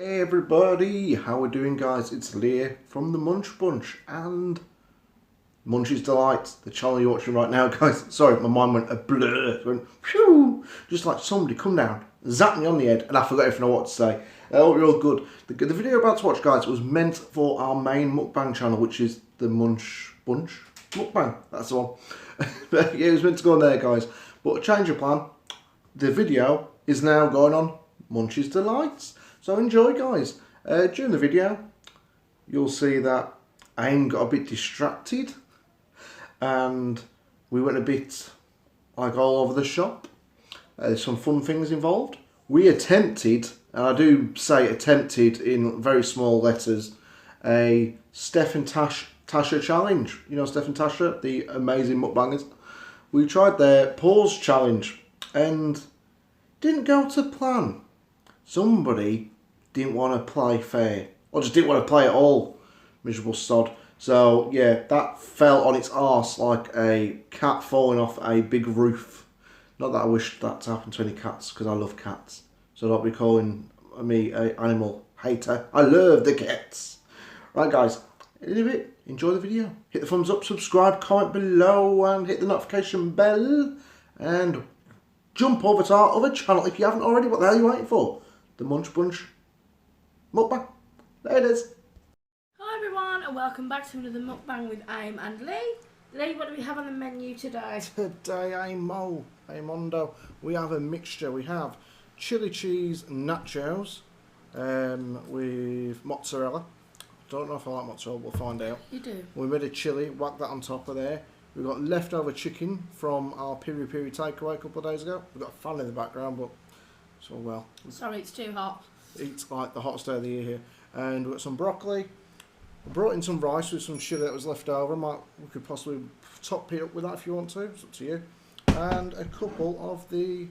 Hey everybody, how we doing guys? It's Leigh from the Munch Bunch and Munchies Delights, the channel you're watching right now guys. Sorry, my mind went a blur, it went phew, just like somebody come down, zap me on the head and I forgot if I know what to say. I hope you're all good. The video you're about to watch guys was meant for our main mukbang channel, which is the Munch Bunch Mukbang, that's the one. But yeah, it was meant to go on there guys, but change of plan, the video is now going on Munchies Delights. So enjoy guys. During the video you'll see that Aim got a bit distracted and we went a bit like all over the shop. There's some fun things involved. We attempted, and I do say attempted in very small letters, a Steph and Tasha challenge. You know Steph and Tasha, the amazing mukbangers. We tried their pause challenge and didn't go to plan. Somebody didn't want to play fair, or just didn't want to play at all. Miserable sod. So yeah, that fell on its arse like a cat falling off a big roof. Not that I wish that to happen to any cats, because I love cats. So don't be calling me an animal hater. I love the cats. Right guys, in a bit, enjoy the video. Hit the thumbs up, subscribe, comment below, and hit the notification bell. And jump over to our other channel if you haven't already. What the hell are you waiting for? The Munch Bunch Mukbang. There it is. Hi everyone and welcome back to another mukbang with Aim and Leigh. Leigh, what do we have on the menu today? Today, Aimondo, we have a mixture. We have chili cheese nachos with mozzarella. Don't know if I like mozzarella, we'll find out. You do? We made a chili, whack that on top of there. We've got leftover chicken from our piri piri takeaway a couple of days ago. We've got a fan in the background, but it's all well. Sorry, it's too hot. It's like the hottest day of the year here. And we've got some broccoli. I brought in some rice with some chili that was left over. We could possibly top it up with that if you want to. It's up to you. And a couple of the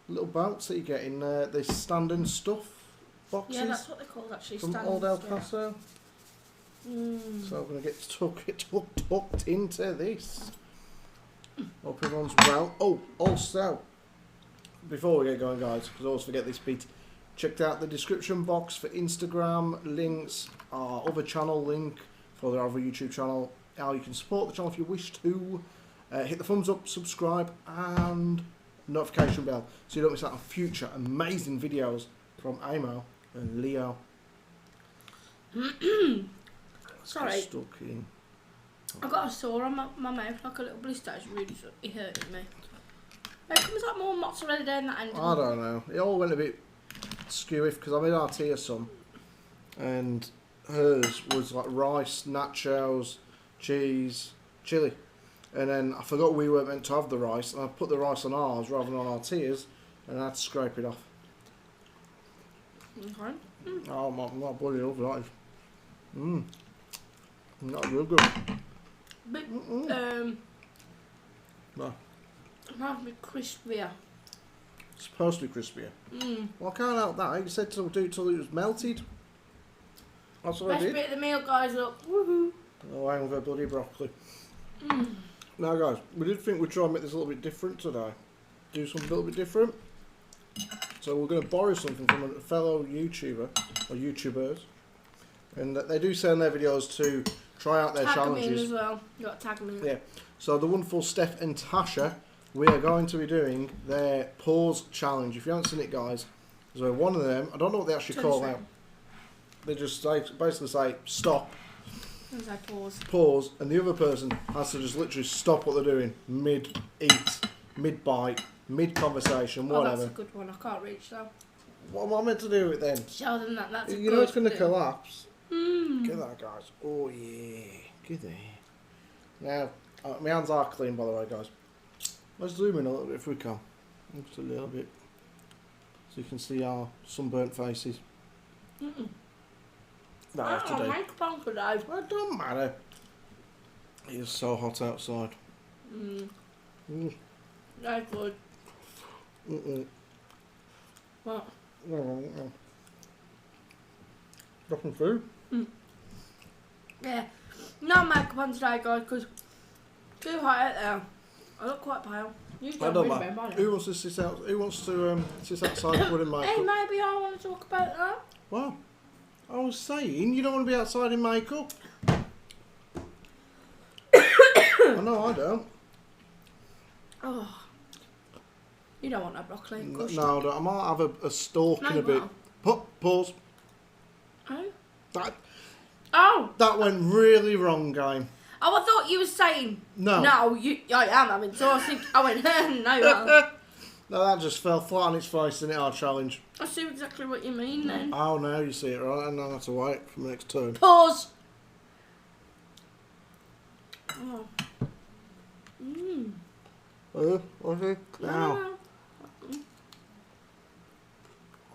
little belts that you get in the stand and stuff boxes. Yeah, that's what they're called actually. From Old El Paso. So I'm going to get tucked into this. Hope everyone's well. Oh, also, before we get going guys, because I always forget this bit, checked out the description box for Instagram links, our other channel link for the other YouTube channel, how you can support the channel if you wish to. Hit the thumbs up, subscribe and notification bell so you don't miss out on future amazing videos from Amo and Leo. Sorry, Stuck in. I've got a sore on my mouth, like a little blister. It's really hurting me. How come there's like more mozzarella down that end? I don't know. It all went a bit skewy because I made Artia some, and hers was like rice, nachos, cheese, chili, and then I forgot we weren't meant to have the rice, and I put the rice on ours rather than on Artia's, and I had to scrape it off. Okay. Oh, my bloody love that. Not real good. But, No. it might be crispier. It's supposed to be crispier. Well, I can't help that. You said to do it till it was melted. That's what I Best did. bit of the meal, guys. Look. Woohoo. Oh, I with a bloody broccoli. Now, guys, we did think we'd try and make this a little bit different today. Do something a little bit different. So we're going to borrow something from a fellow YouTuber, or YouTubers. And they do say in their videos to try out their challenges. Tag them in as well. You got to tag them in. Yeah. So the wonderful Steph and Tasha, we are going to be doing their pause challenge. If you haven't seen it, guys, so one of them, I don't know what they actually call out. They just basically say stop, pause, and the other person has to just literally stop what they're doing mid-eat, mid-bite, mid-conversation, whatever. Oh, that's a good one. I can't reach though. What am I meant to do with it then? Show them that. That's a you know it's going to collapse. Get that, guys. Oh yeah, get there. Now, my hands are clean, by the way, guys. Let's zoom in a little bit if we can. Just a little bit. So you can see our sunburnt faces. That I have to do. Make on for those. Well, it don't matter. It is so hot outside. Very good. What? Dropping food? Yeah. No makeup on today, guys, because too hot out there. I look quite pale. You I don't mind. Who wants to sit out? Who wants to sit outside with a makeup? Hey, maybe I want to talk about that. Well, was saying. You don't want to be outside in makeup. I know I don't. Oh. You don't want that broccoli. No, I don't. I might have a stalk in a bit. Pause. Oh. That went really wrong, game. Oh, I thought you were saying. No. No, I am having sauce. I went, no. No, that just fell flat on its face, isn't it, our challenge? I see exactly what you mean then. Oh, now you see it, right? And I have to wait for the next turn. Pause. Oh. Mmm. What's it? Now.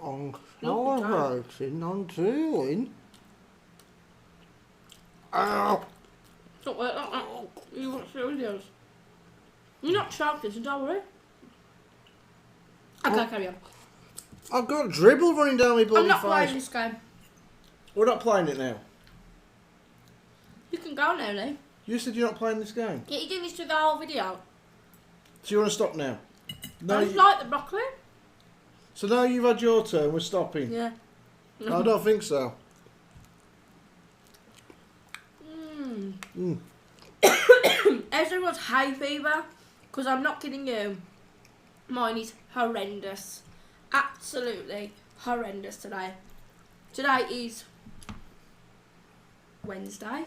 I'm celebrating, I'm doing. Ow! Don't work like that. You watch the videos. You're not shouting, so don't worry. Okay, carry on. I've got dribble running down my bloody I'm not face. playing this game. We're not playing it now. You can go now, Leigh. You said you're not playing this game. Yeah, you doing this through the whole video. So you want to stop now? No. I just like the broccoli. So now you've had your turn, we're stopping. Yeah. I don't think so. Everyone's hay fever, because I'm not kidding you. Mine is horrendous. Absolutely horrendous today. Today is Wednesday.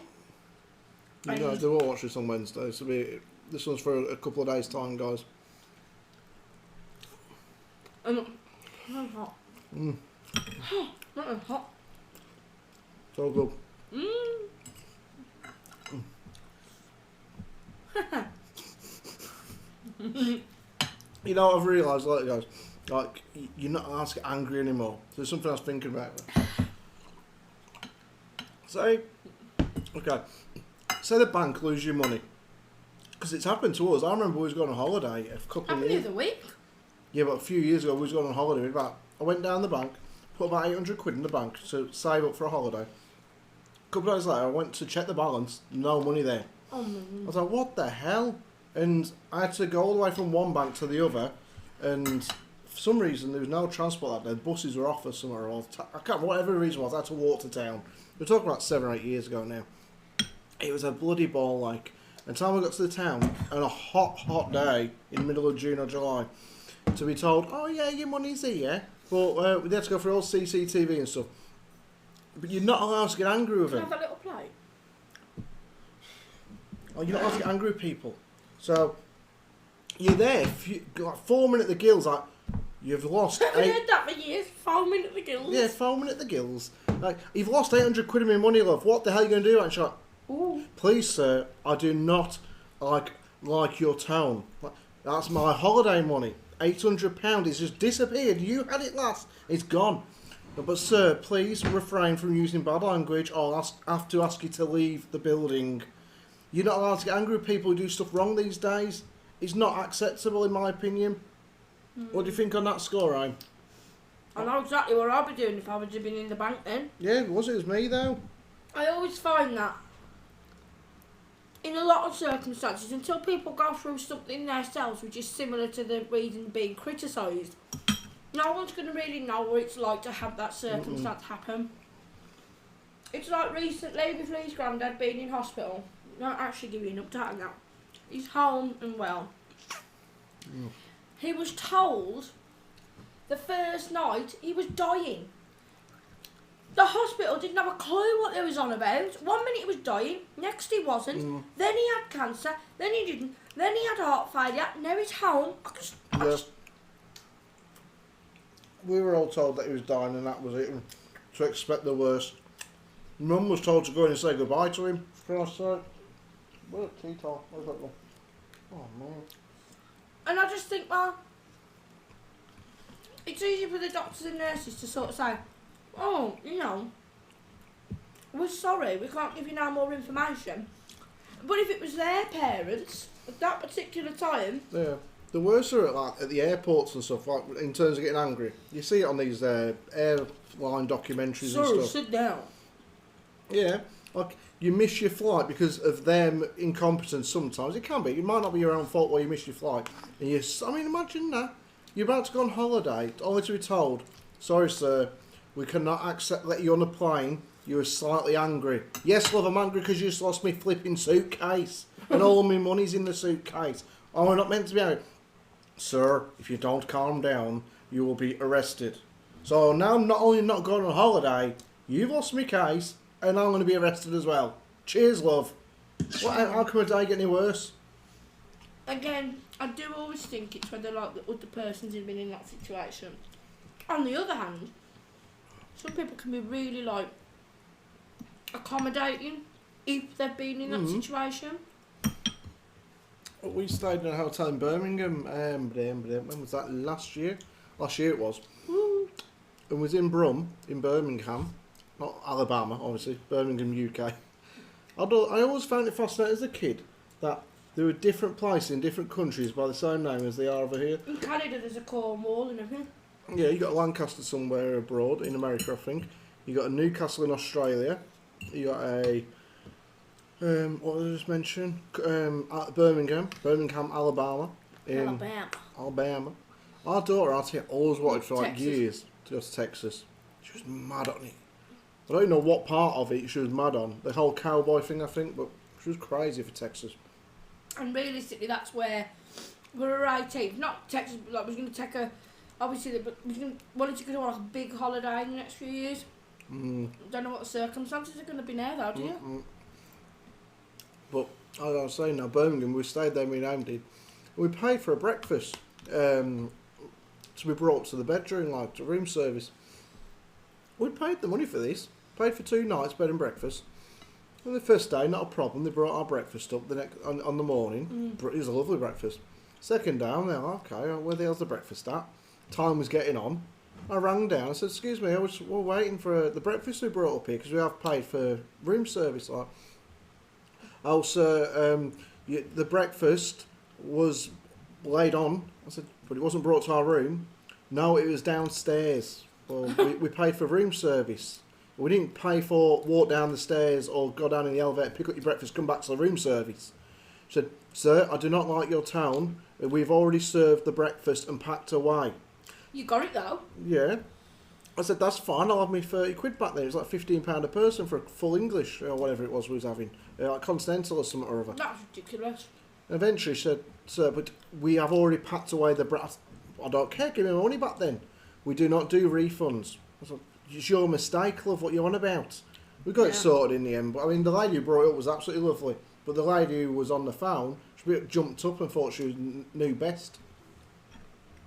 You guys, they will watch this on Wednesday. So this one's for a couple of days' time, guys. I'm hot. Not hot. So good. You know what I've realised, like, guys, like, you're not allowed to get angry anymore. So there's something I was thinking about. Say the bank lose your money. Because it's happened to us. I remember we was going on holiday a couple of Happened years. the other week. Yeah, but a few years ago we was going on holiday. I went down the bank, put about 800 quid in the bank to save up for a holiday. A couple of days later, I went to check the balance. No money there. Oh my I was like, what the hell? And I had to go all the way from one bank to the other, and for some reason there was no transport that day. The buses were off or somewhere else. I can't remember whatever the reason was. I had to walk to town. We're talking about 7 or 8 years ago now. It was a bloody ball, like. And time we got to the town on a hot day in the middle of June or July, to be told, oh yeah, your money's here, but we had to go through all CCTV and stuff. But you're not allowed to get angry with Can I them. have a little plate? Oh, you're not allowed to get angry with people. So, you're there, like foaming at the gills, like, you've lost I've heard that for years, foaming at the gills. Yeah, foaming at the gills. Like, you've lost 800 quid of my money, love. What the hell are you going to do? And she's like, Ooh. please, sir, I do not like your tone. That's my holiday money. £800 is just disappeared. You had it last. It's gone. But, sir, please refrain from using bad language, or I'll have to ask you to leave the building. You're not allowed to get angry with people who do stuff wrong these days. It's not acceptable, in my opinion. What do you think on that score, Ryan? I know exactly what I'd be doing if I would have been in the bank then. Yeah, it was me, though. I always find that in a lot of circumstances, until people go through something themselves which is similar to the reason being criticised, no one's going to really know what it's like to have that circumstance happen. It's like recently with Leigh's granddad being in hospital. Not actually giving an update on that. He's home and well. He was told the first night he was dying. The hospital didn't have a clue what they was on about. 1 minute he was dying, next he wasn't. Then he had cancer, then he didn't. Then he had heart failure, now he's home. We were all told that he was dying and that was it, and to expect the worst. Mum was told to go in and say goodbye to him. For Christ's sake. Where's that tea towel? Where's that one? Oh man. And I just think, well, it's easy for the doctors and nurses to sort of say, oh, you know, we're sorry, we can't give you no more information. But if it was their parents at that particular time... Yeah. The worst are at the airports and stuff, like in terms of getting angry. You see it on these airline documentaries and stuff. Sit down. Yeah. Like, you miss your flight because of them incompetence sometimes. It can be. It might not be your own fault why you miss your flight. And imagine that. You're about to go on holiday, only to be told, sorry sir, we cannot let you on the plane. You were slightly angry. Yes, love, I'm angry because you just lost me flipping suitcase. And all my money's in the suitcase. Oh, we're not meant to be angry. Sir, if you don't calm down, you will be arrested. So now I'm not only not going on holiday, you've lost my case, and I'm going to be arrested as well. Cheers, love. How can a day get any worse? Again, I do always think it's whether like the other person's been in that situation. On the other hand, some people can be really like accommodating if they've been in that situation. We stayed in a hotel in Birmingham. When was that? Last year? Last year it was. And was in Brum, in Birmingham. Not Alabama, obviously. Birmingham, UK. I always found it fascinating as a kid that there were different places in different countries by the same name as they are over here. In Canada there's a Cornwall and everything. Yeah, you got a Lancaster somewhere abroad, in America I think. You got a Newcastle in Australia. You got a... what did I just mention? Birmingham, Alabama. Alabama. Our daughter, Auntie, always wanted for like years to go to Texas. She was mad on it. I don't know what part of it she was mad on. The whole cowboy thing, I think, but she was crazy for Texas. And realistically, that's where we're 18. Not Texas, but like we're going to take a... Obviously, we're wanted to go on like a big holiday in the next few years. Don't know what the circumstances are going to be now, though, do you? But, as I was saying now, Birmingham, we stayed there, me and Aim did. We paid for a breakfast to be brought to the bedroom, like to room service. We paid the money for this. Paid for 2 nights, bed and breakfast. And the first day, not a problem. They brought our breakfast up the next on the morning. It was a lovely breakfast. Second day, I'm like, okay, where the hell's the breakfast at? Time was getting on. I rang down. I said, excuse me, we're waiting for the breakfast we brought up here because we have paid for room service. Like, oh, sir, the breakfast was laid on. I said, but it wasn't brought to our room. No, it was downstairs. Well, we paid for room service. We didn't pay for walk down the stairs or go down in the elevator, pick up your breakfast, come back to the room service. She said, sir, I do not like your tone. We've already served the breakfast and packed away. You got it though. Yeah. I said, that's fine, I'll have me 30 quid back there. It was like £15 a person for a full English or whatever it was we was having. Like Continental or something or other. That's ridiculous. And eventually she said, sir, but we have already packed away the breakfast. I don't care, give me my money back then. We do not do refunds. I said, it's your mistake, love, what you're on about. We got it sorted in the end. But I mean, the lady who brought it up was absolutely lovely. But the lady who was on the phone, she jumped up and thought she knew best.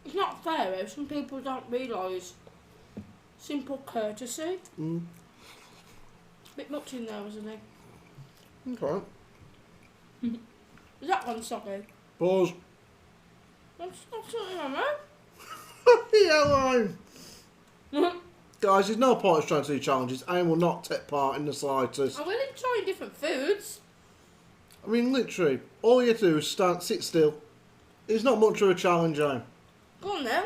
It's not fair, though. Some people don't realise simple courtesy. It's a bit much in there, isn't it? Okay. Is that one sorry? Pause. That's not something I know. Yeah, guys, there's no point in trying to do challenges. Aim will not take part in the slightest. I'm willing to try different foods. I mean, literally, all you have to do is sit still. It's not much of a challenge, Aim. Go on then.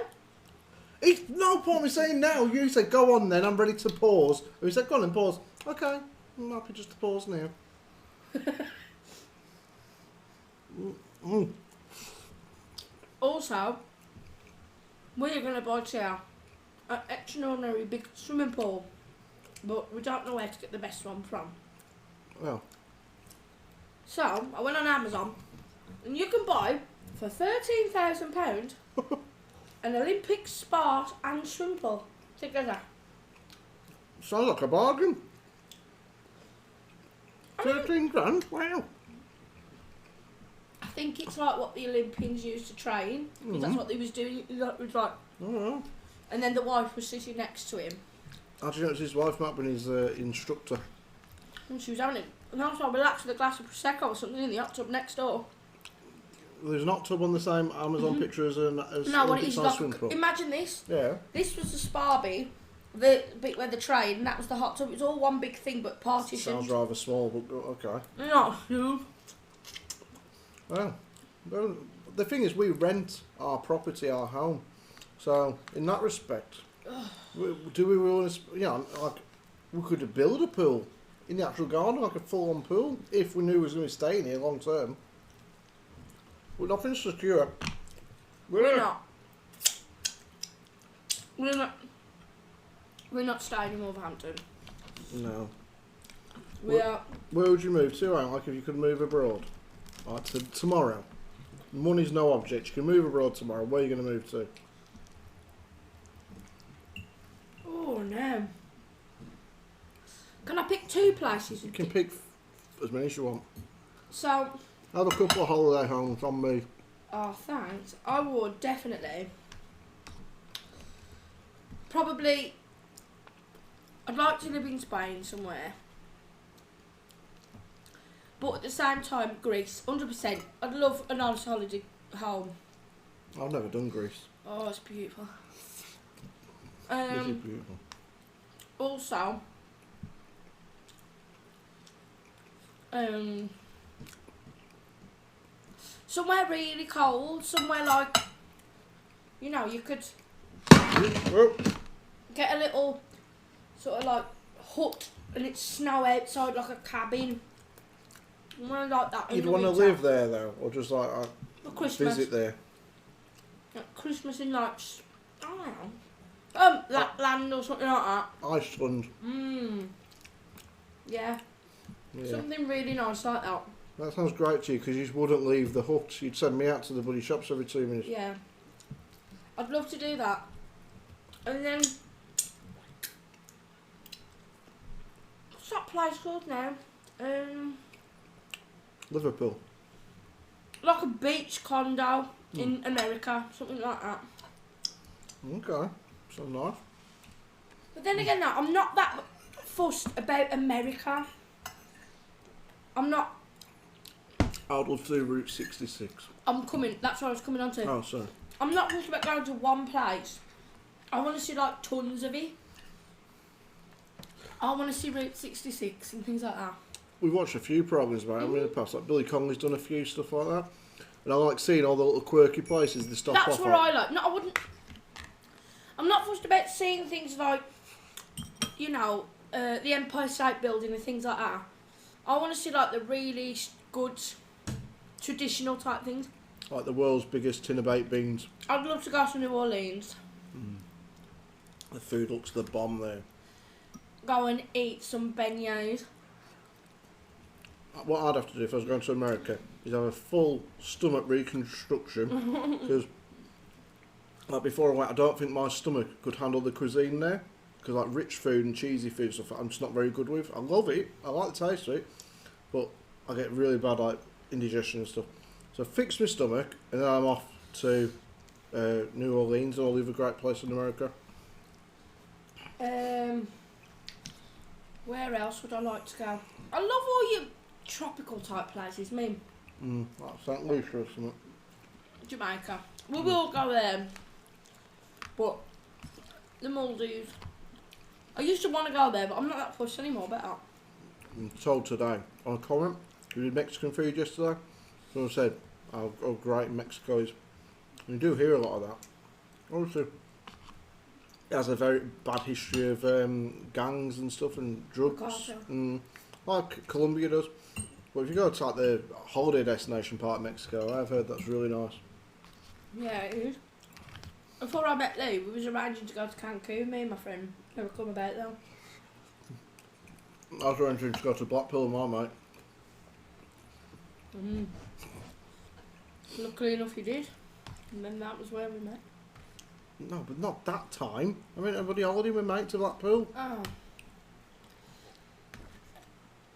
It's no point in saying now. You say, go on then, I'm ready to pause. Or you say, go on and pause. Okay, I'm happy just to pause now. Also, we're going to buy an extraordinary big swimming pool, but we don't know where to get the best one from. Well. So, I went on Amazon, and you can buy, for £13,000, an Olympic spa and swimming pool together. Sounds like a bargain. 13 grand, wow. I think it's like what the Olympians used to train. That's what they was doing. It was like, and then the wife was sitting next to him. How do you know it's his wife might have been his instructor? And she was having it. And I was like, relaxed with a glass of Prosecco or something in the hot tub next door. There's an hot tub on the same Amazon picture as no, what it is like, imagine this. Yeah. This was the spa bit, the bit where they train, and that was the hot tub. It was all one big thing, but partitioned. Sounds rather small, but okay. Not huge. Well, the thing is, we rent our property, our home. So, in that respect, do we want to, like, we could build a pool in the actual garden, like a full-on pool, if we knew we was going to be staying here long term. But nothing's secure. We're not. We're not staying in Wolverhampton. No. Where would you move to, Anne? Like if you could move abroad? Like tomorrow. Money's no object. You can move abroad tomorrow. Where are you going to move to? Oh no. Can I pick 2 places? You can pick as many as you want. So. Have a couple of holiday homes on me. Oh, thanks. I would definitely. Probably. I'd like to live in Spain somewhere. But at the same time, Greece, 100%. I'd love a nice holiday home. I've never done Greece. Oh, it's beautiful. This is beautiful. Also, somewhere really cold, somewhere like, you know, you could get a little sort of like hut and it's snow outside like a cabin. Somewhere like that. You'd want to live there though, or just like visit there? Like Christmas in like, I don't know, Lapland or something like that. Iceland. Yeah. Something really nice like that. That sounds great to you because you just wouldn't leave the hut. You'd send me out to the bloody shops every 2 minutes. Yeah. I'd love to do that. And then, what's that place called now? Liverpool. Like a beach condo in America, something like that. Okay, so nice. But then again, no, I'm not that fussed about America. I'm not. I'd love to do Route 66. That's what I was coming on to. Oh, sorry. I'm not fussed about going to one place. I want to see like tons of it. I want to see Route 66 and things like that. We've watched a few programmes about it in the past, like Billy Connolly's done a few stuff like that. And I like seeing all the little quirky places they stop off. That's what I like. No, I wouldn't. I'm not fussed about seeing things like, you know, the Empire State Building and things like that. I want to see like the really good traditional type things. Like the world's biggest tin of baked beans. I'd love to go to New Orleans. The food looks the bomb there. Go and eat some beignets. What I'd have to do if I was going to America is have a full stomach reconstruction because like before I went, I don't think my stomach could handle the cuisine there because like rich food and cheesy food stuff I'm just not very good with. I love it, I like the taste of it, but I get really bad like indigestion and stuff. So fix my stomach and then I'm off to New Orleans and all the other great places in America. Where else would I like to go? I love all your tropical type places, me. Like St. Lucia or something. Jamaica. We will go there. But the Maldives. I used to want to go there, but I'm not that fussed anymore about that. I'm told today on a comment, we did Mexican food yesterday. Someone said how great Mexico is. You do hear a lot of that. Obviously, it has a very bad history of gangs and stuff and drugs, like Colombia does. But if you go to like the holiday destination part of Mexico, I've heard that's really nice. Yeah, it is. Before I met Leigh, we was arranging to go to Cancun, me and my friend. Never come about though. I was arranging to go to Blackpool with my mate. Luckily enough you did. And then that was where we met. No, but not that time. I mean, everybody holiday with mate to Blackpool. Oh.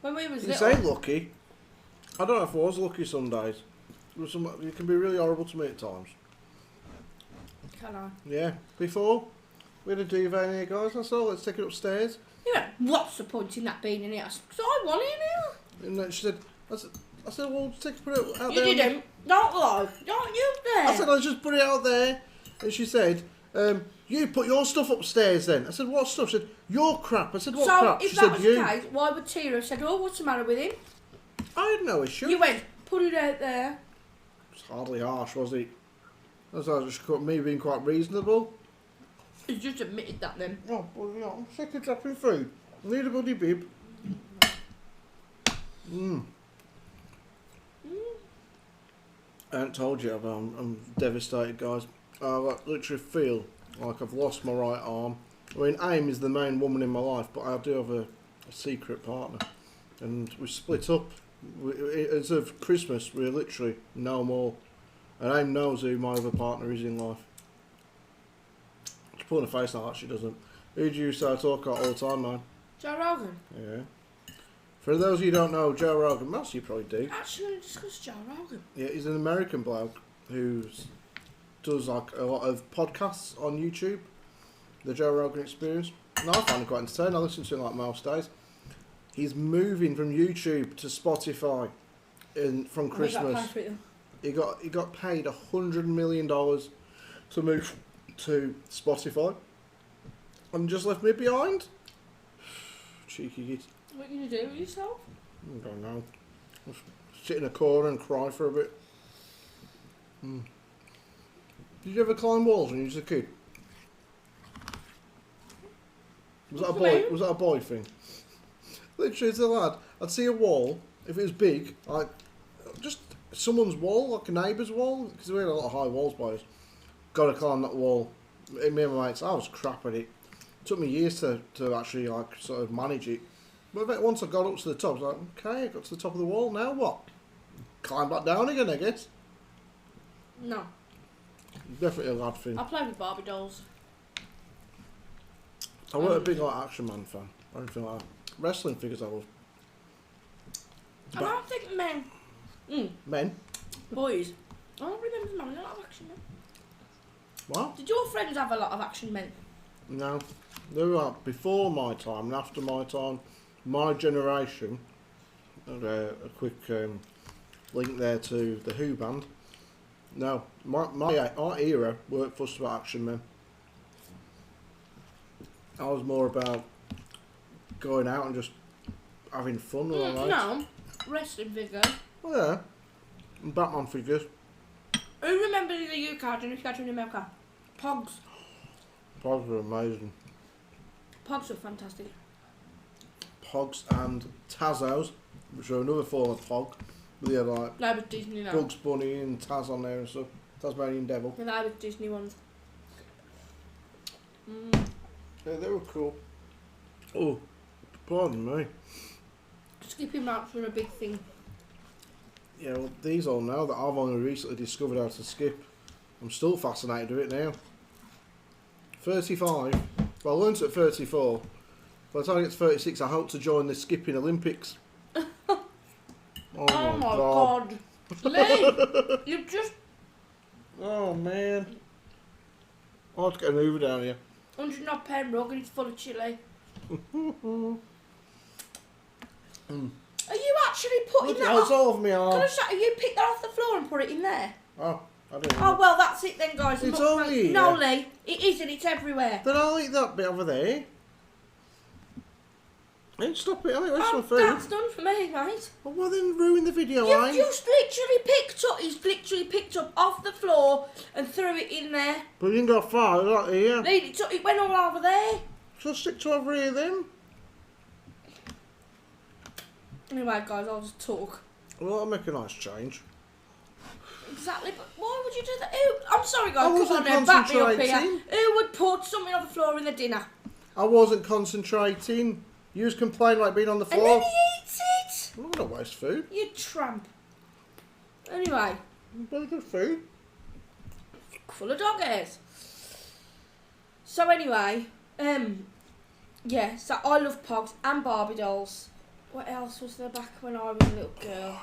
When we was You little... say lucky. I don't know if I was lucky some days. You can be really horrible to me at times. Can I? Yeah. Before, we had a duvet in here, guys. I said, let's take it upstairs. You went, what's the point in that being in here? I said, 'cause I want it in here. And then she said, I said, well, put it out you there. You didn't. Don't lie. Don't you there. I said, I'll just put it out there. And she said, you put your stuff upstairs then. I said, what stuff? She said, your crap. I said, what crap? So, if she that said, was you. the case, why would Tia have said, oh, what's the matter with him? I had no issue. You went, put it out there. It's hardly harsh, was it? That's just me being quite reasonable. You just admitted that then. Oh, well, yeah, I'm sick of dropping food. I need a bloody bib. I haven't told you, I'm devastated, guys. I literally feel like I've lost my right arm. I mean, Aim is the main woman in my life, but I do have a secret partner. and we split up. As of Christmas, we're literally no more. And Aim knows who my other partner is in life. She's pulling a face now, she doesn't. Who do you say I talk about all the time, man? Joe Rogan. Yeah. For those of you who don't know, Joe Rogan, most of you probably do. Actually, I'm going to discuss Joe Rogan. Yeah, he's an American bloke who does like a lot of podcasts on YouTube. The Joe Rogan Experience. And I find it quite entertaining. I listen to him like most days. He's moving from YouTube to Spotify from Christmas. He got paid $100 million to move to Spotify, and just left me behind. Cheeky git. What are you going to do with yourself? I don't know. Just sit in a corner and cry for a bit. Did you ever climb walls when you was a kid? Was that a boy thing? Literally, as a lad, I'd see a wall, if it was big, like just someone's wall, like a neighbour's wall, because we had a lot of high walls by us. Got to climb that wall. Me and my mates, I was crap at it. It took me years to actually like sort of manage it. But once I got up to the top, I was like, okay, I got to the top of the wall, now what? Climb back down again, I guess. No. Definitely a lad thing. I played with Barbie dolls. I weren't a big like Action Man fan or anything like that. Wrestling figures I love. I don't think men. Men? Boys. I don't remember men. A lot of action men. What? Did your friends have a lot of action men? No. They were like before my time and after my time. My generation. A quick link there to the Who band. No. Our era weren't fussed about action men. I was more about going out and just having fun with my mates. No, wrestling figures. Oh yeah, and Batman figures. Who remembers the UK? I don't know if you had to remember. Pogs. Pogs were amazing. Pogs were fantastic. Pogs and Tazos, which are another form of Pog. But they had like No, but Disney now. Bugs Bunny and Taz on there and stuff. Tasmanian Devil. And I was Disney ones. Yeah, they were cool. Oh, pardon me. Skipping routes were a big thing. Yeah, well, these all now that I've only recently discovered how to skip. I'm still fascinated with it now. 35. Well, I learnt at 34. By the time I get to 36, I hope to join the skipping Olympics. Oh my god. Leigh, you've just... Oh man. I have to get an Uber down here. 100 odd pound rug and it's full of chili. Are you actually putting that That's off? all of me arm. Can I show you? Pick that off the floor and put it in there. Oh, I don't Oh know. well, that's it then, guys. It's Look, only here. no, Leigh, it isn't. It's everywhere. Then I'll eat that bit over there. Hey, stop it, I ain't wasting my Oh, food. that's done for me, mate. Well, then ruin the video, You've ain't? just literally picked up. He's literally picked up off the floor and threw it in there. But you didn't go far, like here. Leigh, it went all over there. So stick to over here then. Anyway, guys, I'll just talk. Well, that'll make a nice change. Exactly, but why would you do that? I'm sorry, I guys. Come on wasn't now, back me up here. concentrating. Who would put something on the floor in the dinner? I wasn't concentrating. You was complaining like being on the And floor. then he eats it. I'm not gonna waste food. You tramp. Anyway, Very good food. full of dog hairs. So anyway, yeah, so I love Pogs and Barbie dolls. What else was there back when I was a little girl?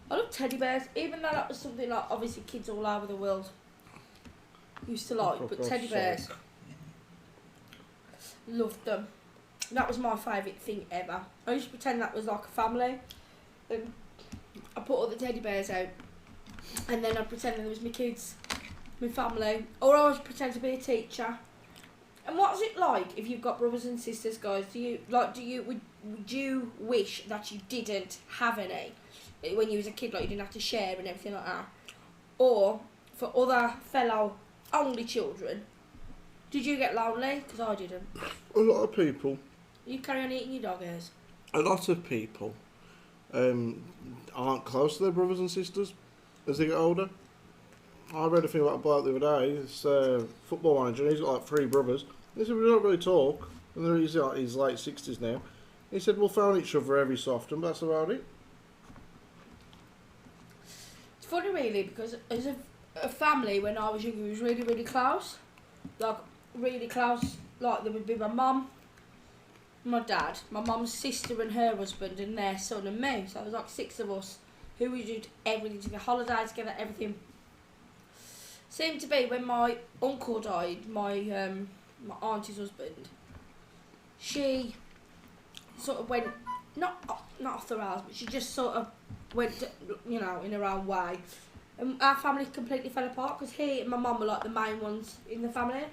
I love teddy bears, even though that was something like obviously kids all over the world used to like, For but God's teddy sake. bears, loved them. That was my favourite thing ever. I used to pretend that was like a family. And I put all the teddy bears out, and then I'd pretend that it was my kids, my family, or I would pretend to be a teacher. And what's it like if you've got brothers and sisters, guys? Would you wish that you didn't have any when you was a kid, like you didn't have to share and everything like that? Or for other fellow only children, did you get lonely? Because I didn't. A lot of people. You carry on eating your dog hairs. A lot of people aren't close to their brothers and sisters as they get older. I read a thing about a bloke the other day. It's a football manager, and he's got like 3 brothers. He said, we don't really talk. And he's like his late 60s now. He said we'll phone each other every so often, but that's about it. It's funny really because as a family when I was younger we was really, really close. Like really close. Like there would be my mum, my dad, my mum's sister and her husband and their son and me. So there was like 6 of us who we did everything together, holidays together, everything. Seemed to be when my uncle died, my auntie's husband, she sort of went, not off the rails, but she just sort of went, you know, in her own way. And our family completely fell apart because he and my mum were like the main ones in the family.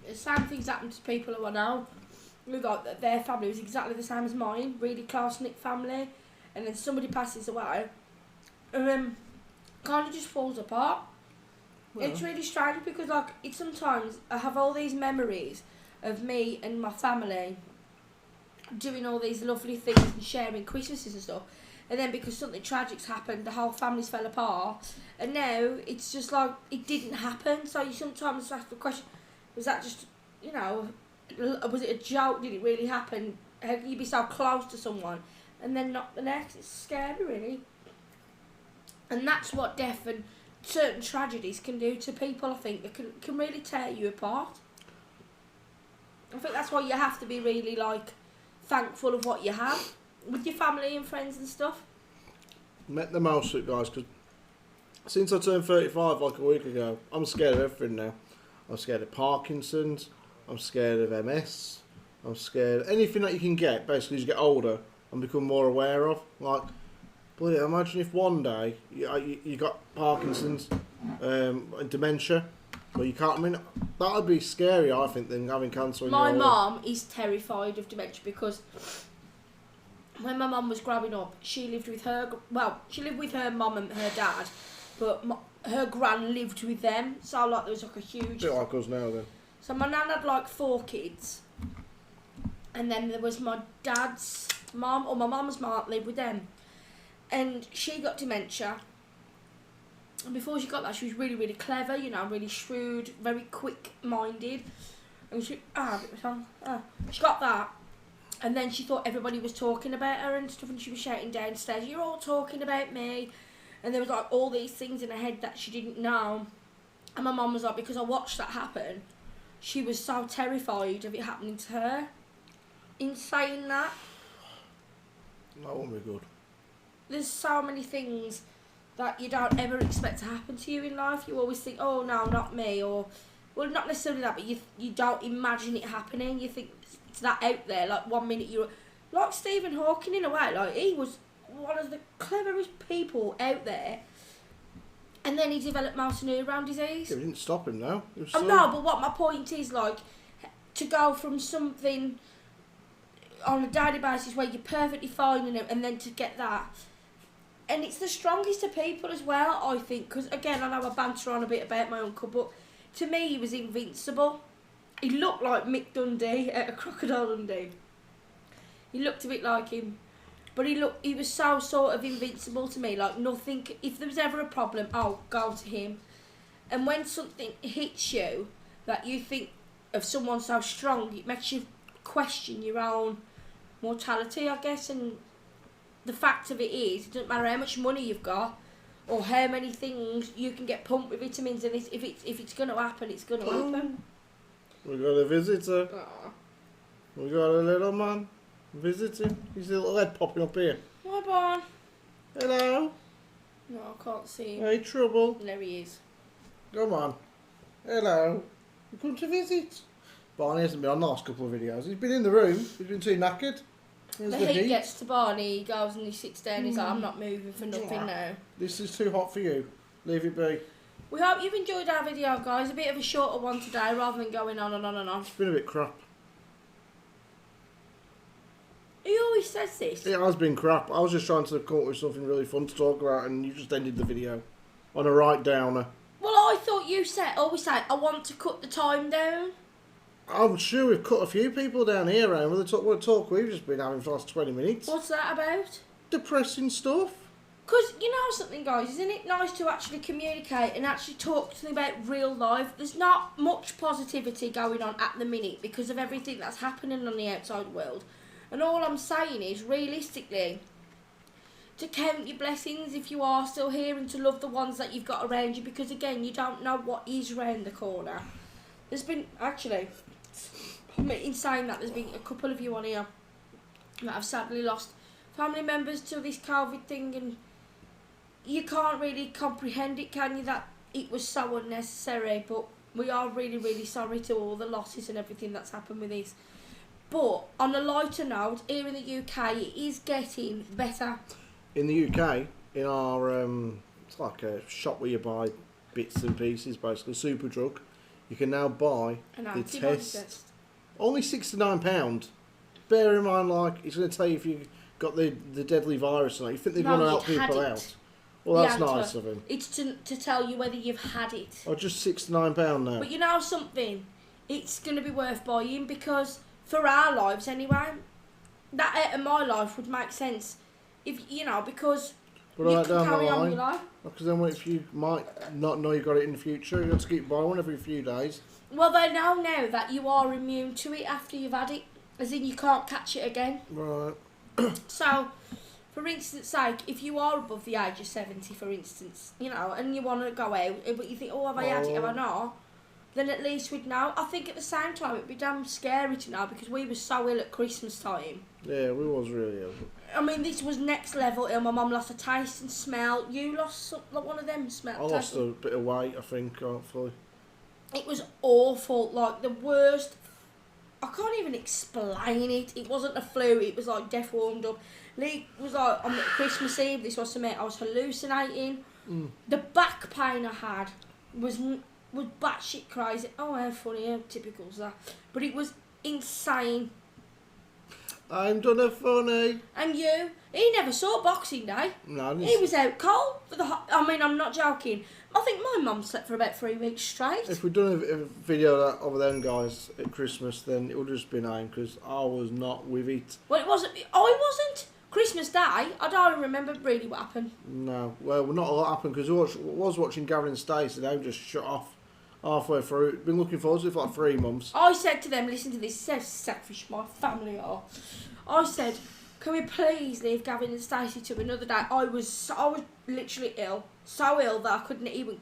The same things happened to people who I know. Like their family was exactly the same as mine, really close-knit family. And then somebody passes away, and then kind of just falls apart. Well, it's really strange because like it's sometimes I have all these memories of me and my family doing all these lovely things and sharing Christmases and stuff, and then because something tragic's happened, the whole family's fell apart, and now it's just like it didn't happen. So you sometimes ask the question: was that just, you know, was it a joke? Did it really happen? How can you be so close to someone and then not the next? It's scary, really. And that's what death and certain tragedies can do to people, I think. They can really tear you apart. I think that's why you have to be really, like, thankful of what you have with your family and friends and stuff. Met the most of it, guys, because since I turned 35 like a week ago, I'm scared of everything now. I'm scared of Parkinson's, I'm scared of MS, I'm scared of anything that you can get, basically, as you get older and become more aware of. Like, bloody, imagine if one day you got Parkinson's and dementia, but you can't. I mean, that would be scary, I think, than having cancer. My mum is terrified of dementia because when my mum was growing up, she lived with her. Well, she lived with her mum and her dad, but her gran lived with them. So like there was like a huge. A bit like us now, then. So my nan had like 4 kids, and then there was my dad's mum, or my mum's mum lived with them. And she got dementia. And before she got that, she was really, really clever, you know, really shrewd, very quick-minded. And she got that. And then she thought everybody was talking about her and stuff, and she was shouting downstairs, "You're all talking about me." And there was like all these things in her head that she didn't know. And my mum was like, because I watched that happen, she was so terrified of it happening to her. In saying that, that won't be good. There's so many things that you don't ever expect to happen to you in life. You always think, oh no, not me, or, well, not necessarily that, but you don't imagine it happening. You think it's that out there. Like 1 minute you're like Stephen Hawking in a way. Like he was one of the cleverest people out there, and then he developed mouse neuron disease. Yeah, we didn't stop him now. No, but what my point is, like, to go from something on a daily basis where you're perfectly fine in it, and then to get that. And it's the strongest of people as well, I think, because again, I know I banter on a bit about my uncle, but to me he was invincible. He looked like Mick Dundee at a Crocodile Dundee. He looked a bit like him, but he was so sort of invincible to me, like nothing, if there was ever a problem, I'll go to him. And when something hits you that you think of someone so strong, it makes you question your own mortality, I guess. And the fact of it is, it doesn't matter how much money you've got or how many things you can get pumped with vitamins, and if it's going to happen, it's going to happen. We got a visitor. Aww. We got a little man visiting. His little head popping up here. Hi, Barn. Hello. No, I can't see him. Hey, trouble. There he is. Come on. Hello. You come to visit? Barney hasn't been on the last couple of videos. He's been in the room. He's been too knackered. There's The heat gets to Barney, he goes and he sits down, he's like, I'm not moving for nothing now. This is too hot for you. Leave it be. We hope you've enjoyed our video, guys. A bit of a shorter one today, rather than going on and on and on. It's been a bit crap. He always says this. It has been crap. I was just trying to come up with something really fun to talk about, and you just ended the video on a right downer. Well, I thought you always say, I want to cut the time down. I'm sure we've cut a few people down here around with the talk we've just been having for the last 20 minutes. What's that about? Depressing stuff. Because, you know something, guys, isn't it nice to actually communicate and actually talk to them about real life? There's not much positivity going on at the minute because of everything that's happening on the outside world. And all I'm saying is, realistically, to count your blessings if you are still here and to love the ones that you've got around you, because, again, you don't know what is round the corner. There's been, actually, in saying that, there's been a couple of you on here that have sadly lost family members to this COVID thing, and you can't really comprehend it, can you, that it was so unnecessary. But we are really, really sorry to all the losses and everything that's happened with this. But on a lighter note, here in the UK, it is getting better. In the UK, in our, it's like a shop where you buy bits and pieces, basically, Superdrug, you can now buy the test. Only £69. Bear in mind, like, it's going to tell you if you got the deadly virus or not. You think they'd want to help people out. Well, that's nice of him. It's to tell you whether you've had it. Oh, just £69 now. But you know something? It's going to be worth buying, because for our lives anyway, that out of my life would make sense. If you know, because but you can carry on with your life. Because then what if you might not know you got it in the future? You have to keep buying one every few days. Well, they know now that you are immune to it after you've had it. As in, you can't catch it again. Right. So, for instance, like, if you are above the age of 70, for instance, you know, and you want to go out, but you think, oh, have I had it, have I not? Then at least we'd know. I think at the same time, it'd be damn scary to know, because we were so ill at Christmas time. Yeah, we was really ill. I mean, this was next level ill. My mum lost a taste and smell. You lost like one of them smells. I lost a bit of weight, I think, hopefully. It was awful, like the worst. I can't even explain it. It wasn't a flu, it was like death warmed up. Leigh was like, on Christmas Eve, this was something, I was hallucinating. The back pain I had was batshit crazy. Oh, how funny, how typical is that? But it was insane. I'm done a funny. And you? He never saw Boxing Day. No, he was out cold for the. I mean, I'm not joking. I think my mum slept for about 3 weeks straight. If we'd done a video of them guys at Christmas, then it would have just been aim, because I was not with it. Well, it wasn't. I wasn't. Christmas Day, I don't remember really what happened. No, well, not a lot happened, because I was watching Gavin and Stacey. They were just shut off halfway through. Been looking forward to it for like 3 months. I said to them, listen to this, so selfish my family are. I said, can we please leave Gavin and Stacey to another day? I was literally ill. So ill that I couldn't even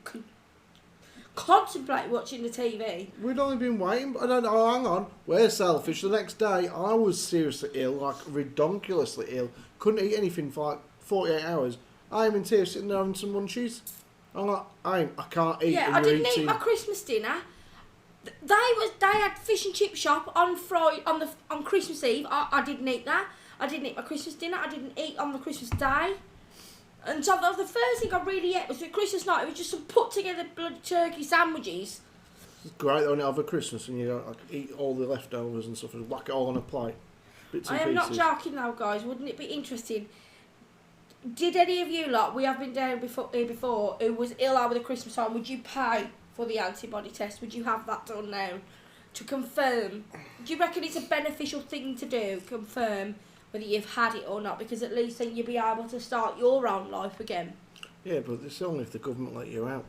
contemplate watching the TV. We'd only been waiting, but hang on, we're selfish. The next day, I was seriously ill, like redonkulously ill. Couldn't eat anything for like 48 hours. I'm in tears sitting there having some munchies. I'm like, I can't eat. Yeah, I didn't eat my Christmas dinner. They had fish and chip shop on Christmas Eve. I didn't eat that. I didn't eat my Christmas dinner. I didn't eat on the Christmas day. And so the first thing I really ate was at Christmas night. It was just some put together bloody turkey sandwiches. It's great though, over Christmas, and you don't like eat all the leftovers and stuff and whack it all on a plate. Bits and I am pieces. not joking now, guys. Wouldn't it be interesting? Did any of you lot, we have been down here before, who was ill over the Christmas time, would you pay for the antibody test? Would you have that done now to confirm? Do you reckon it's a beneficial thing to do, confirm whether you've had it or not, because at least then you'll be able to start your own life again? Yeah, but it's only if the government let you out.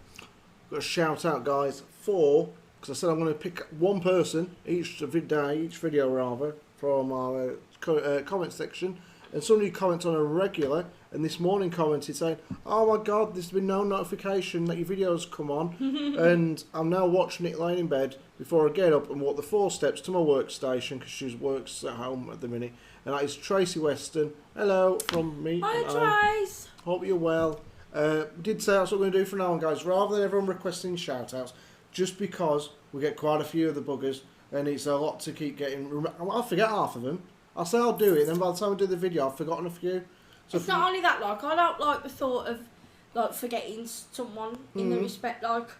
Got a shout out, guys, because I said I'm going to pick one person each video rather, from our comment section, and somebody comments on a regular, and this morning commented saying, oh my god, there's been no notification that your videos come on, and I'm now watching it laying in bed before I get up and walk the 4 steps to my workstation, because she works at home at the minute. And that is Tracy Weston. Hello from me. Hi, Trace. Hope you're well. Did say that's what we're going to do from now on, guys. Rather than everyone requesting shout-outs, just because we get quite a few of the buggers, and it's a lot to keep getting. I'll forget half of them. I'll say I'll do it, and then by the time we do the video, I've forgotten a few. So it's not only that, like, I don't like the thought of, like, forgetting someone in the respect, like,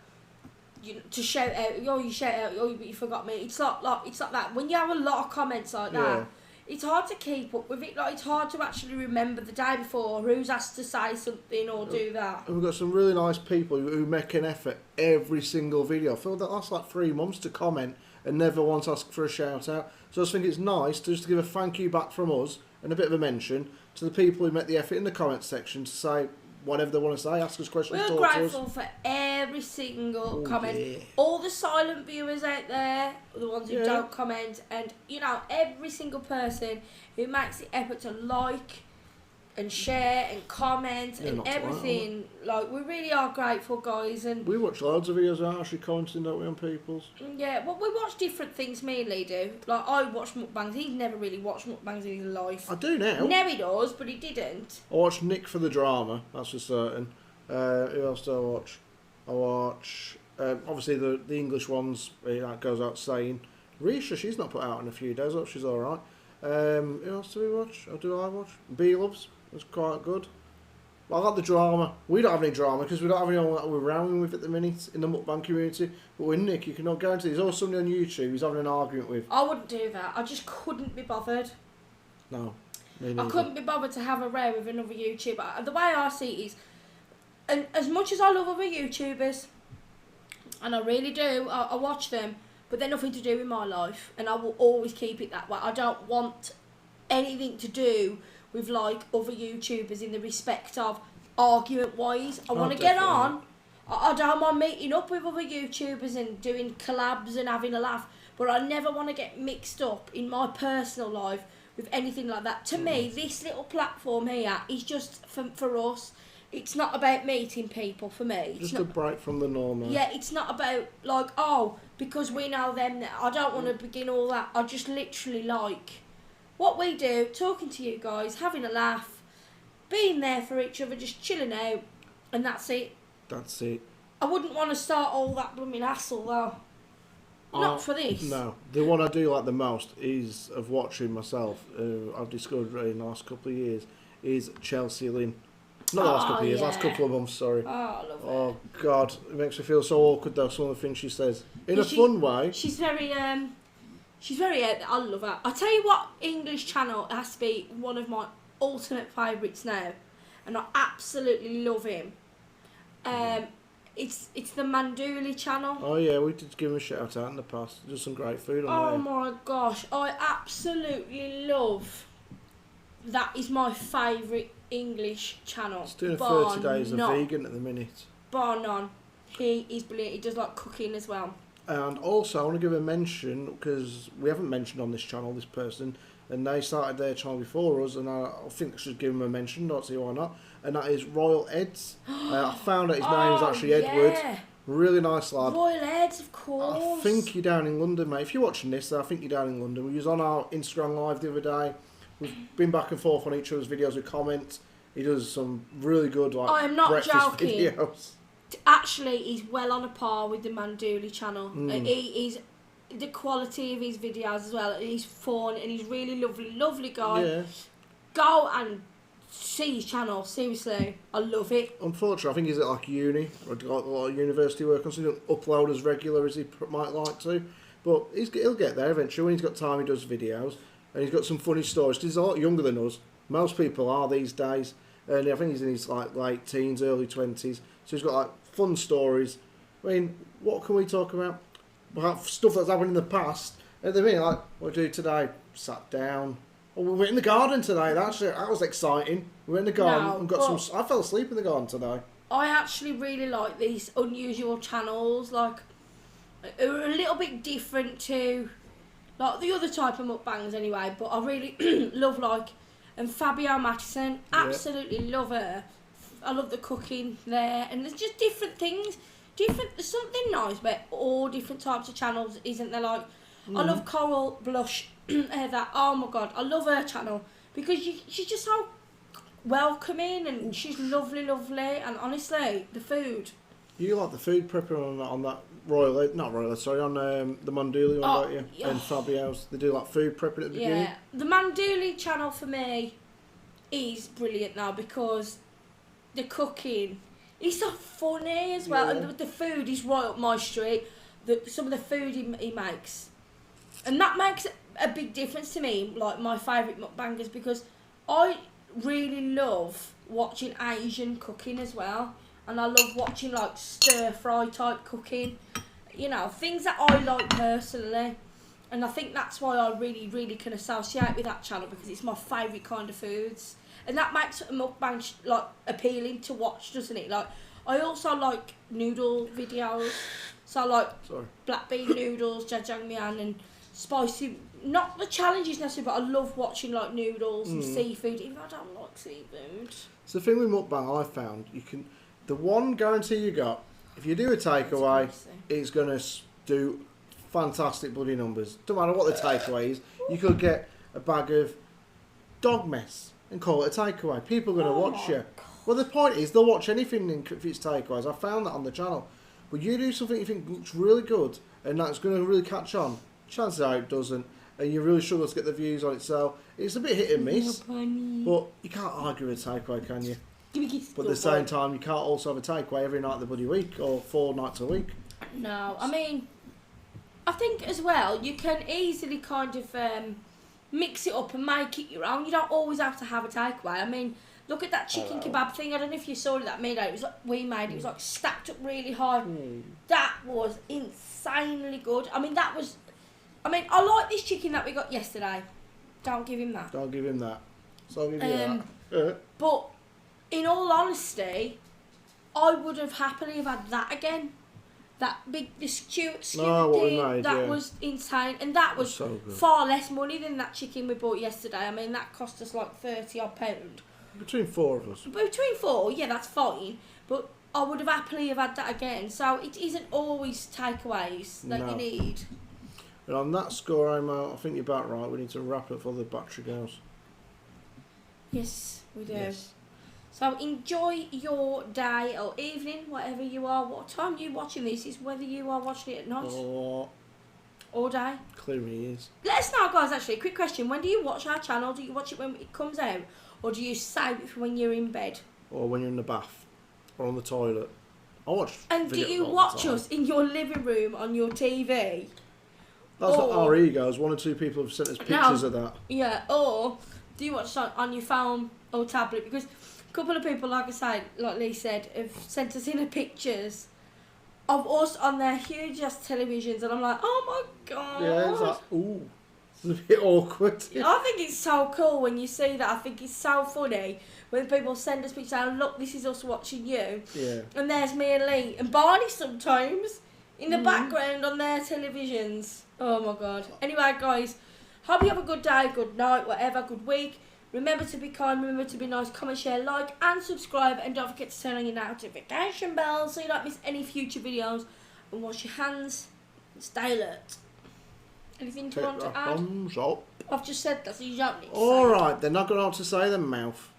to shout out, oh, you shout out, oh, but you forgot me. It's like that. When you have a lot of comments like that, it's hard to keep up with it. Like, it's hard to actually remember the day before who's asked to say something or do that. And we've got some really nice people who make an effort every single video. I feel that that's like 3 months to comment and never once ask for a shout out. So I just think it's nice to give a thank you back from us and a bit of a mention to the people who make the effort in the comment section to say whatever they want to say, ask us questions, We're talk to us. grateful for every single comment. Yeah. All the silent viewers out there, the ones who Yeah. don't comment, and you know, every single person who makes the effort to like and share and comment and not to like, everything. Like, we really are grateful, guys. And We watch loads of videos out actually commenting, don't we, on people's? yeah, well, we watch different things. Me and Leigh do. Like, I watch mukbangs. He's never really watched mukbangs in his life. I do now. Now he does, but he didn't. I watch Nick for the drama, that's for certain. Who else do I watch? I watch, obviously, the English ones, that goes out saying. Risha, she's not put out in a few days, she's alright. Who else do we watch? Or do I watch? B-Loves, that's quite good. I like the drama. We don't have any drama because we don't have anyone that we're rounding with at the minute in the mukbang community. But with Nick, you can not guarantee there's always somebody on YouTube he's having an argument with. I wouldn't do that. I just couldn't be bothered. No. I couldn't be bothered to have a row with another YouTuber. The way I see it is, and as much as I love other YouTubers, and I really do, I watch them, but they're nothing to do with my life, and I will always keep it that way. I don't want anything to do with like other YouTubers in the respect of argument wise. I want to get on. I don't mind meeting up with other YouTubers and doing collabs and having a laugh, but I never want to get mixed up in my personal life with anything like that. To me, this little platform here is just for us. It's not about meeting people for me. It's just not, a break from the normal. yeah, it's not about like, oh, because we know them. I don't want to begin all that. I just literally like what we do, talking to you guys, having a laugh, being there for each other, just chilling out, and that's it. That's it. I wouldn't want to start all that blooming hassle though. Not for this. No. The one I do like the most is of watching myself, I've discovered in the last couple of years, is Chelsea Lynn. Not the last couple of years, last couple of months, sorry. Oh, I love it. Oh, God. It makes me feel so awkward, though, some of the things she says. In a fun way. She's very, I love her. I tell you what, English channel has to be one of my ultimate favourites now. And I absolutely love him. It's the Manduli channel. Oh, yeah, we did give him a shout out in the past. There's some great food on there. Oh, my gosh. I absolutely love. That is my favourite English channel. He's doing 30 days of none. vegan at the minute. Bar none. He is brilliant. He does like cooking as well. And also, I want to give a mention, because we haven't mentioned on this channel, this person, and they started their channel before us, and I think I should give him a mention, not see why not, and that is Royal Eds. I found out his name is actually Edward. Really nice lad. Royal Eds, of course. I think you're down in London, mate. If you're watching this, I think you're down in London. We was on our Instagram live the other day. We've been back and forth on each other's videos with comments. He does some really good I am not breakfast joking. videos. Actually, he's well on a par with the Manduli channel. He's the quality of his videos as well. He's fun and he's really lovely guy. Yeah. Go and see his channel. Seriously, I love it. Unfortunately, I think he's at like uni or got a lot of university work on, so he doesn't upload as regular as he might like to. But he'll get there eventually. When he's got time, he does videos. And he's got some funny stories. He's a lot younger than us. Most people are these days. And I think he's in his like late teens, early 20s. So he's got like fun stories. I mean, what can we talk about? Well, stuff that's happened in the past. At the minute, like, what do we do today? Sat down. Oh, we went in the garden today. That was exciting. We went in the garden and got some... I fell asleep in the garden today. I actually really like these unusual channels. Like, are a little bit different to... like the other type of mukbangs anyway, but I really love like, and Fabio Mattison, absolutely love her. I love the cooking there, and there's just different things, there's something nice about all different types of channels, isn't there? Like, I love Coral Blush, that, oh my god, I love her channel, because she's just so welcoming, and she's lovely, and honestly, the food. You like the food prepper on that on the Manduli one, don't you? Yeah. And Fabio's, they do like food prepping at the beginning. Yeah, the Manduli channel for me is brilliant now because the cooking is so funny as well, and the food is right up my street. Some of the food he makes, and that makes a big difference to me. Like my favourite mukbangers, because I really love watching Asian cooking as well. And I love watching like stir fry type cooking, you know, things that I like personally. And I think that's why I really, really can associate with that channel, because it's my favourite kind of foods. And that makes a mukbang like appealing to watch, doesn't it? Like, I also like noodle videos. So I like black bean noodles, jajangmyeon, and spicy. Not the challenges necessarily, but I love watching like noodles and seafood, even though I don't like seafood. So the thing with mukbang, I found, the one guarantee you got, if you do a takeaway, it's going to do fantastic bloody numbers. Don't matter what the takeaway is, you could get a bag of dog mess and call it a takeaway. People are going to watch you. God. Well, the point is, they'll watch anything if it's takeaways. I found that on the channel. But you do something you think looks really good and that's going to really catch on, chances are it doesn't, and you really struggle to get the views on it. So it's a bit hit and miss. But you can't argue with a takeaway, can you? But at the same time, you can't also have a takeaway every night of the bloody week or 4 nights a week. No, I mean, I think as well, you can easily kind of mix it up and make it your own. You don't always have to have a takeaway. I mean, look at that chicken kebab thing. I don't know if you saw that made out. It was like it was like stacked up really high. That was insanely good. I mean, I like this chicken that we got yesterday. Don't give him that. Don't give him that. So I'll give you that. But in all honesty, I would have happily have had that again. That big, the skewered thing, that was insane. And that was so far less money than that chicken we bought yesterday. I mean, that cost us like £30-odd. Between 4 of us. Between 4, yeah, that's fine. But I would have happily have had that again. So it isn't always takeaways that you need. And on that score, I think you're about right. We need to wrap up for the battery goes. Yes, we do. Yes. So enjoy your day or evening, whatever you are. What time you're watching this is whether you are watching it at night or day. Clearly is. Let us know, guys, actually. Quick question. When do you watch our channel? Do you watch it when it comes out? Or do you save it for when you're in bed? Or when you're in the bath. Or on the toilet. I watch And do you watch us in your living room on your TV? That's not our egos. 1 or 2 people have sent us pictures of that. Yeah, or do you watch it on your phone or tablet? Because a couple of people, like I said, like Leigh said, have sent us in pictures of us on their huge ass televisions, and I'm like, oh my god. Yeah, it's like, ooh. It's a bit awkward. I think it's so cool when you see that. I think it's so funny when people send us pictures and look, this is us watching you. Yeah. And there's me and Leigh and Barney sometimes in the background on their televisions. Oh my god. Anyway, guys, hope you have a good day, good night, whatever, good week. Remember to be kind, remember to be nice, comment, share, like and subscribe, and don't forget to turn on your notification bell so you don't miss any future videos, and wash your hands and stay alert. Anything you want to add? Thumbs up. I've just said that, so you don't need to Alright, they're not going to know what to say, then mouth.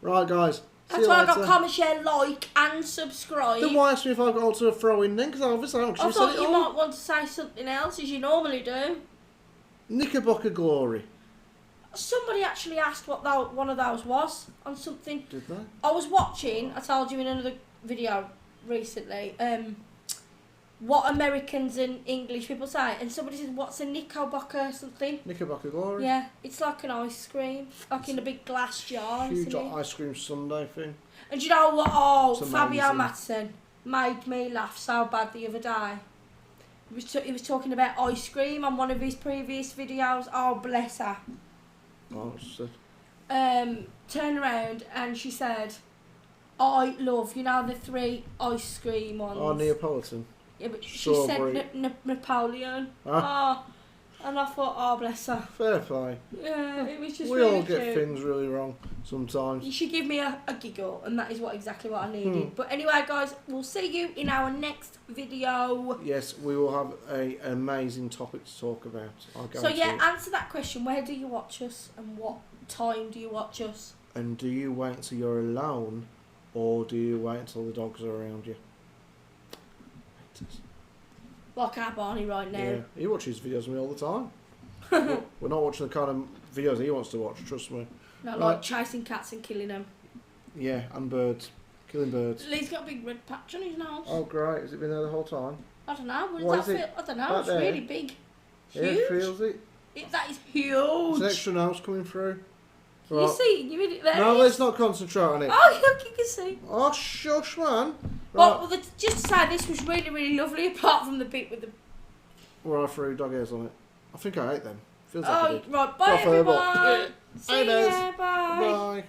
Right, guys. That's why I got comment, share, like and subscribe. Then why ask me if I've got all to throw in then? Because obviously I don't I thought you might want to say something else, as you normally do. Knickerbocker Glory. Somebody actually asked what one of those was on something. Did they? I was watching, I told you in another video recently, what Americans and English people say, and somebody said, what's a Knickerbocker something? Knickerbocker Glory? Yeah, it's like an ice cream, like in a big glass jar. Huge ice cream sundae thing. And do you know what? Oh, It's Fabio amazing. Matson made me laugh so bad the other day. He was talking about ice cream on one of his previous videos. Oh, bless her. Oh, shit. Turned around and she said, I love, the 3 ice cream ones. Oh, Neapolitan. Yeah, but she Strawberry. said Napoleon. Ah. Oh, and I thought, oh, bless her. Fair play. Yeah, it was just We really all get cute. things really wrong sometimes. You should give me a giggle, and that is exactly what I needed. But anyway, guys, we'll see you in our next video. Yes, we will have an amazing topic to talk about. So yeah, answer that question. Where do you watch us, and what time do you watch us? And do you wait until you're alone, or do you wait until the dogs are around you? Like our Barney right now. Yeah, he watches videos of me all the time. We're not watching the kind of videos he wants to watch, trust me. Not like chasing cats and killing them. Yeah, and birds. Killing birds. Leigh's got a big red patch on his nose. Oh, great. Has it been there the whole time? I don't know. What Does is that it? feel? I don't know. Back It's there? really big. Huge. Yeah, it feels it. That is huge. There's extra nose coming through. Can you see? You in it there? No, let's not concentrate on it. Oh, look, you can see. Oh, shush, man. Well, just to say, this was really, really lovely, apart from the bit with the... Where I threw dog hairs on it. I think I ate them. Feels like I Oh, did. right. Bye, Off her, but- everyone. Hey, See Des. ya. Bye. Bye.